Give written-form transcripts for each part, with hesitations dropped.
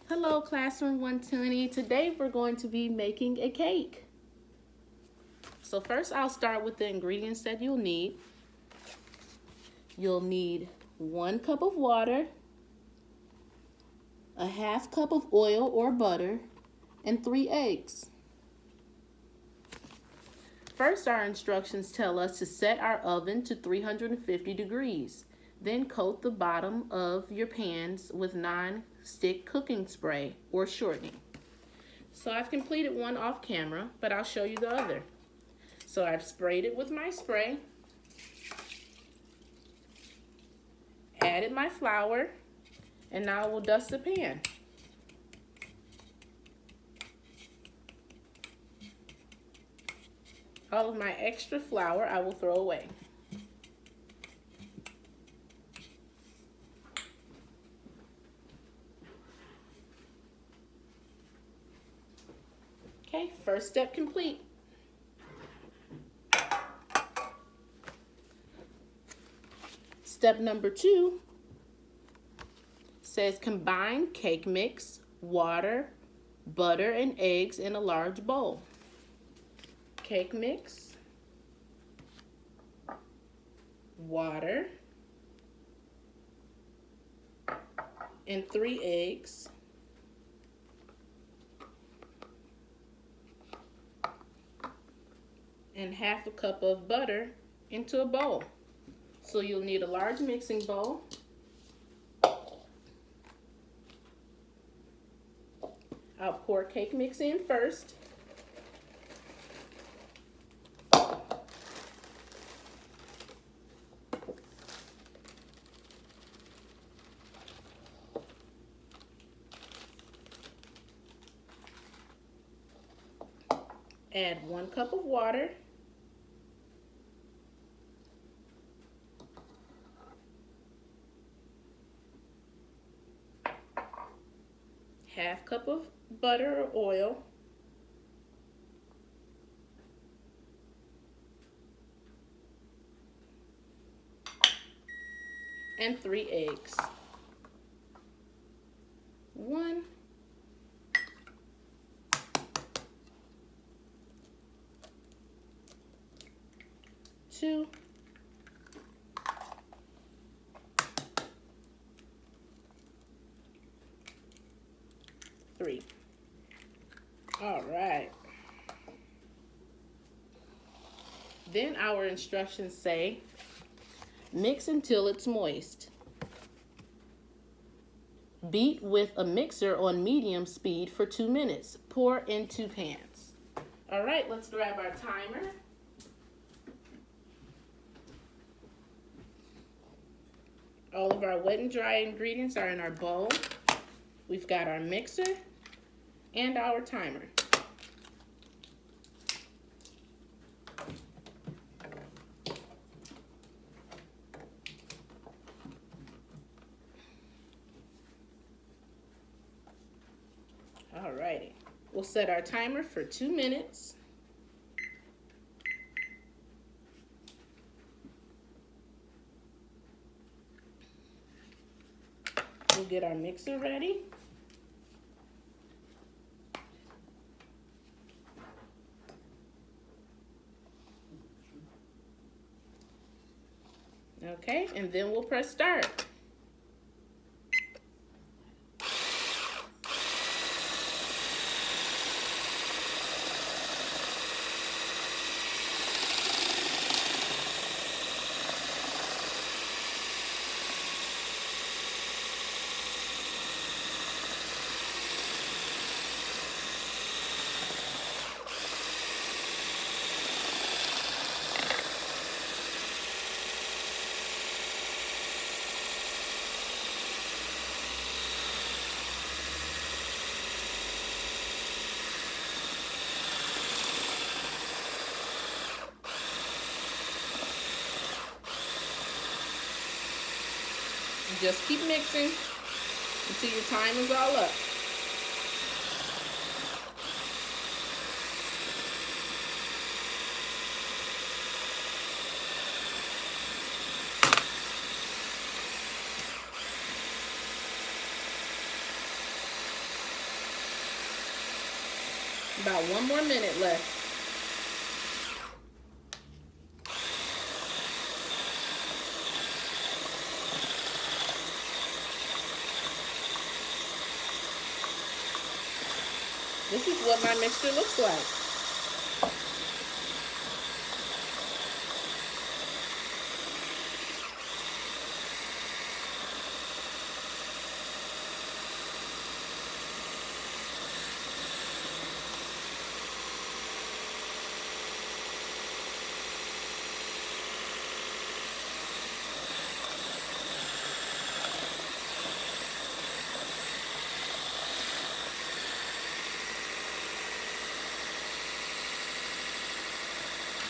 Hello, Classroom 120. Today we're going to be making a cake. So first I'll start with the ingredients that you'll need. You'll need 1 cup of water, a half cup of oil or butter, and 3 eggs. First, our instructions tell us to set our oven to 350 degrees. Then coat the bottom of your pans with non-stick cooking spray or shortening. So I've completed one off camera, but I'll show you the other. So I've sprayed it with my spray, added my flour, and now I will dust the pan. All of my extra flour I will throw away. Okay, first step complete. Step number 2 says combine cake mix, water, butter, and eggs in a large bowl. Cake mix, water, and 3 eggs. And half a cup of butter into a bowl. So you'll need a large mixing bowl. I'll pour cake mix in first. Add 1 cup of water. Half cup of butter or oil. And 3 eggs. 1, 2, 3. All right. Then our instructions say, mix until it's moist. Beat with a mixer on medium speed for 2 minutes. Pour into pans. All right, let's grab our timer. All of our wet and dry ingredients are in our bowl. We've got our mixer and our timer. Alrighty, we'll set our timer for 2 minutes. We'll get our mixer ready. Okay, and then we'll press start. Just keep mixing until your time is all up. About 1 more minute left. This is what my mixture looks like.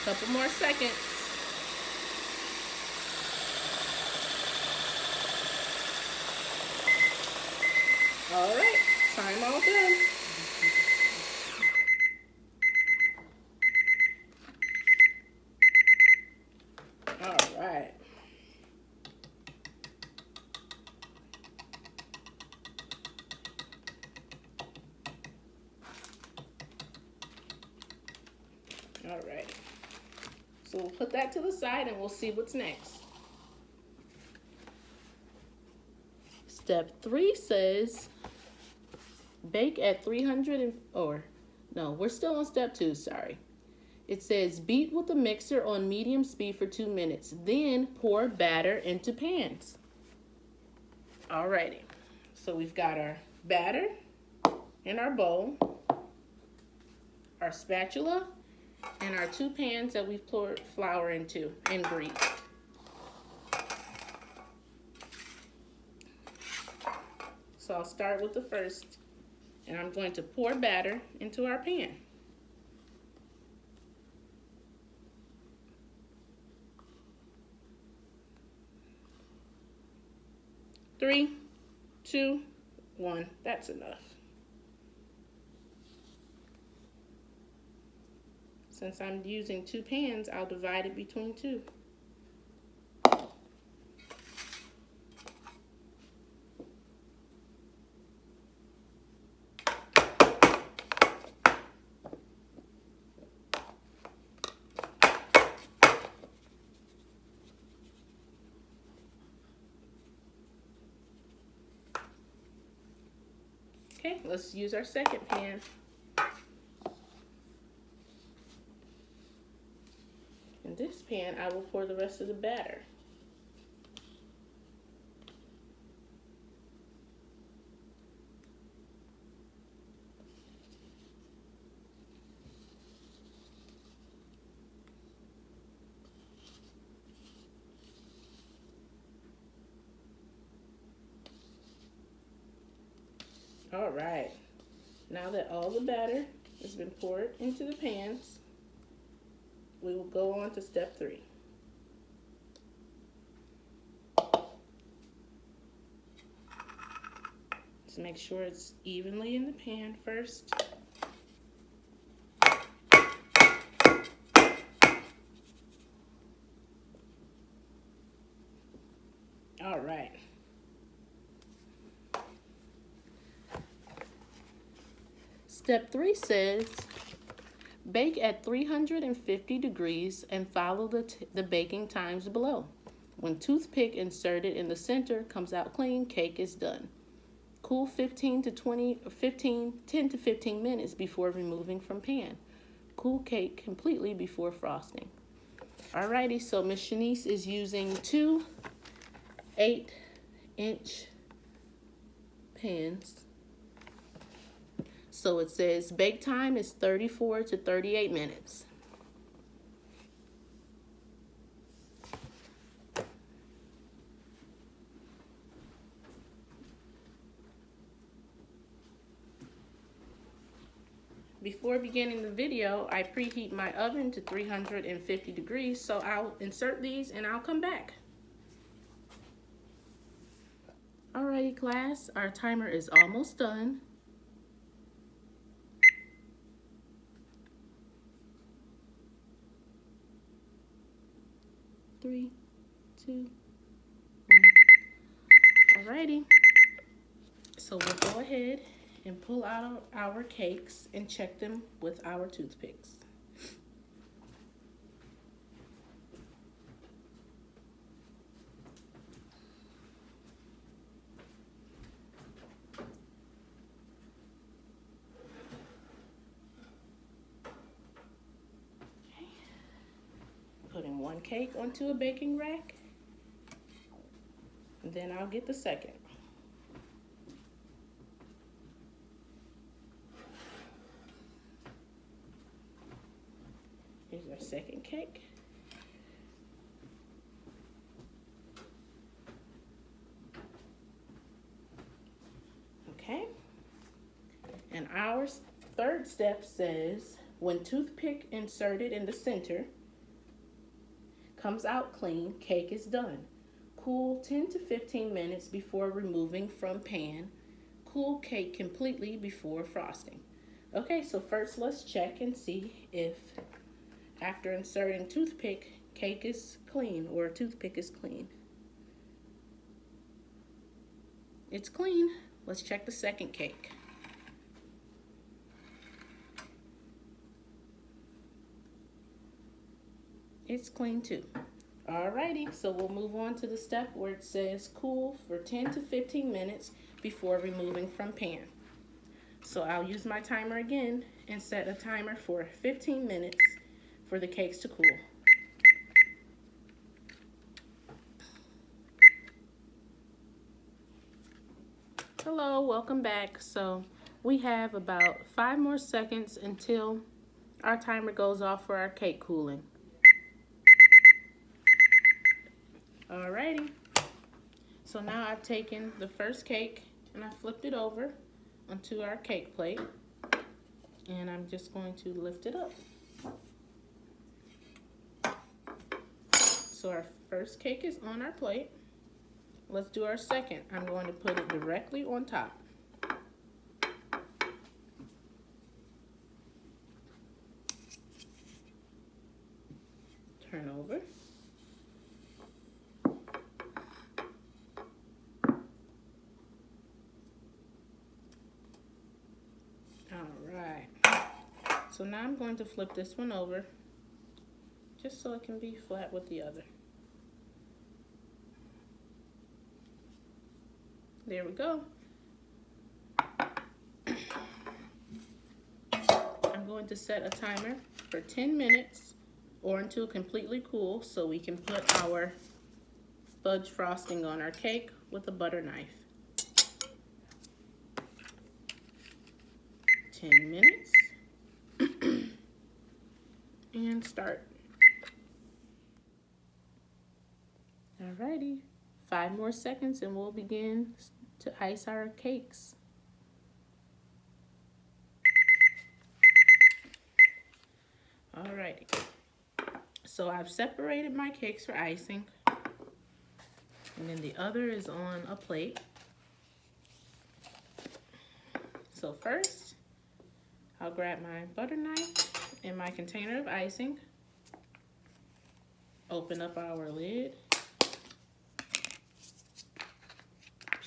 Couple more seconds. All right, time all done. All right. All right. So we'll put that to the side and we'll see what's next. Step 3 says bake at 300 no, we're still on step 2, sorry. It says beat with a mixer on medium speed for 2 minutes, then pour batter into pans. Alrighty, so we've got our batter in our bowl, our spatula, and our 2 pans that we've poured flour into and greased. So I'll start with the first, and I'm going to pour batter into our pan. Three, 2, 1, that's enough. Since I'm using 2 pans, I'll divide it between 2. Okay, let's use our second pan. In this pan, I will pour the rest of the batter. All right, now that all the batter has been poured into the pans, we will go on to step 3. Just make sure it's evenly in the pan first. All right. Step 3 says, bake at 350 degrees and follow the baking times below. When toothpick inserted in the center comes out clean, cake is done. Cool 10 to 15 minutes before removing from pan. Cool cake completely before frosting. Alrighty, so Miss Shanice is using 2 8-inch pans. So it says bake time is 34 to 38 minutes. Before beginning the video, I preheat my oven to 350 degrees, so I'll insert these and I'll come back. Alrighty class, our timer is almost done. Three, 2, 1. Alrighty. So we'll go ahead and pull out our cakes and check them with our toothpicks. Putting one cake onto a baking rack, and then I'll get the second. Here's our second cake. Okay. And our third step says, when toothpick inserted in the center comes out clean, cake is done. Cool 10 to 15 minutes before removing from pan. Cool cake completely before frosting. Okay, so first let's check and see if after inserting toothpick, cake is clean or toothpick is clean. It's clean. Let's check the second cake. It's clean too. Alrighty, so we'll move on to the step where it says cool for 10 to 15 minutes before removing from pan. So I'll use my timer again and set a timer for 15 minutes for the cakes to cool. Hello, welcome back. So we have about 5 more seconds until our timer goes off for our cake cooling. Alrighty, so now I've taken the first cake and I flipped it over onto our cake plate, and I'm just going to lift it up. So our first cake is on our plate. Let's do our second. I'm going to put it directly on top. Turn over. So now I'm going to flip this one over just so it can be flat with the other. There we go. I'm going to set a timer for 10 minutes or until completely cool so we can put our fudge frosting on our cake with a butter knife. 10 minutes. And start. Alrighty, 5 more seconds and we'll begin to ice our cakes. Alrighty, so I've separated my cakes for icing, and then the other is on a plate. So first, I'll grab my butter knife and my container of icing, open up our lid,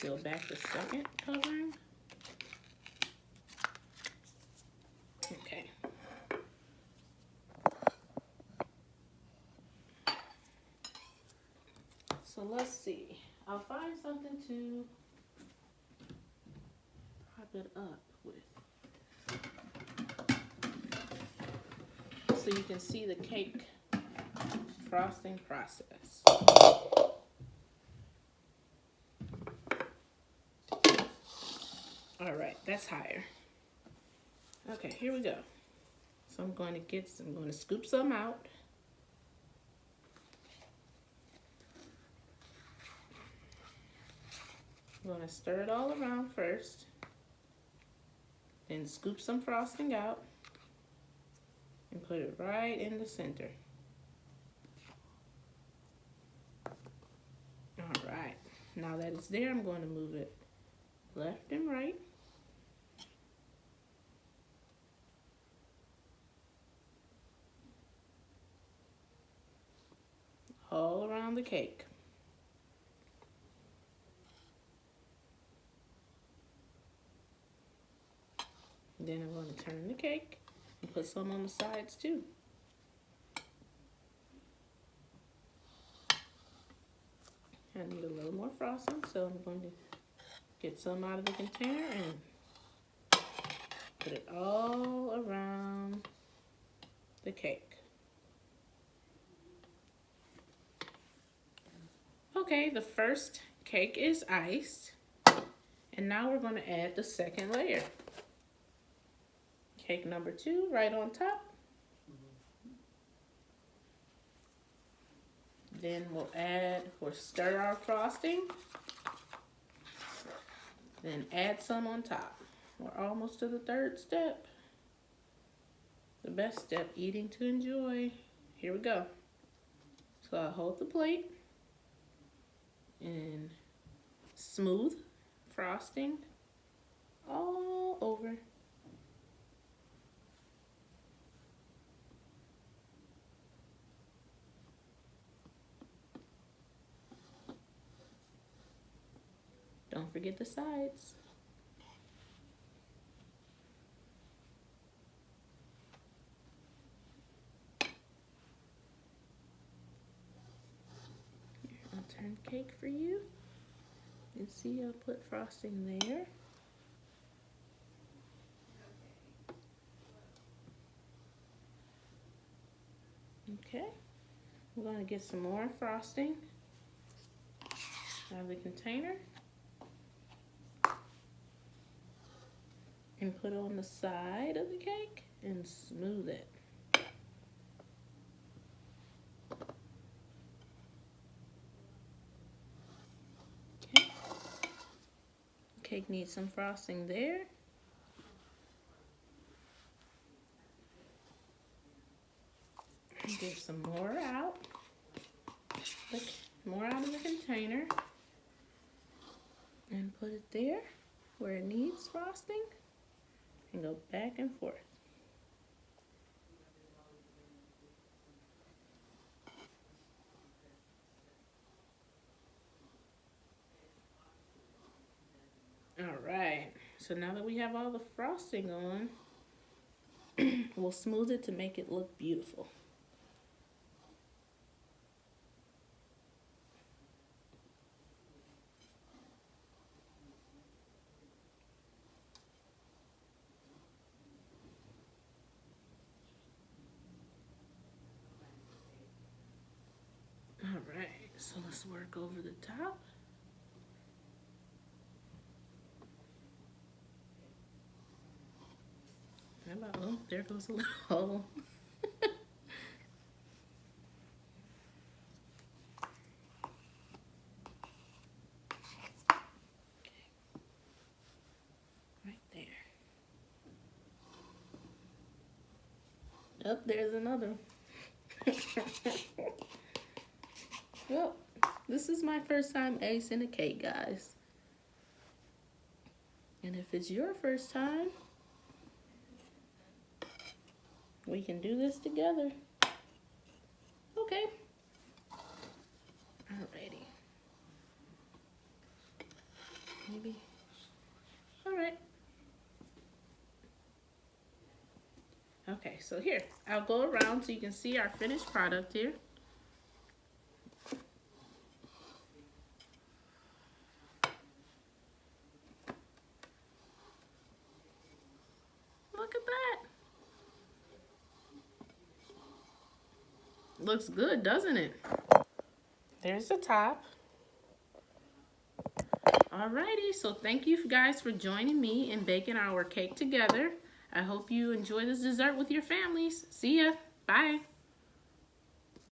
peel back the second covering. Okay. So let's see. I'll find something to prop it up with, so you can see the cake frosting process. All right, that's higher. Okay, here we go. So I'm going to scoop some out. I'm going to stir it all around first, then scoop some frosting out and put it right in the center. All right, now that it's there, I'm going to move it left and right. All around the cake. Then I'm going to turn the cake and put some on the sides too. I need a little more frosting, so I'm going to get some out of the container and put it all around the cake. Okay, the first cake is iced, and now we're going to add the second layer. Cake number 2 right on top. Then we'll stir our frosting. Then add some on top. We're almost to the third step. The best step, eating to enjoy. Here we go. So I hold the plate and smooth frosting all over. Don't forget the sides. Here, I'll turn the cake for you. You see, I'll put frosting there. Okay, we're going to get some more frosting out of the container and put it on the side of the cake and smooth it. Okay, cake needs some frosting there. Get some more out. More out of the container. And put it there where it needs frosting. And go back and forth. Alright, so now that we have all the frosting on, we'll smooth it to make it look beautiful. Alright, so let's work over the top. Oh, there goes a little hole. Right there. Oh, there's another. Well, this is my first time acing a cake, guys. And if it's your first time, we can do this together. Okay. Alrighty. Maybe. Alright. Okay, so here, I'll go around so you can see our finished product here. Look at that. Looks good, doesn't it? There's the top. Alrighty, so thank you guys for joining me in baking our cake together. I hope you enjoy this dessert with your families. See ya. Bye.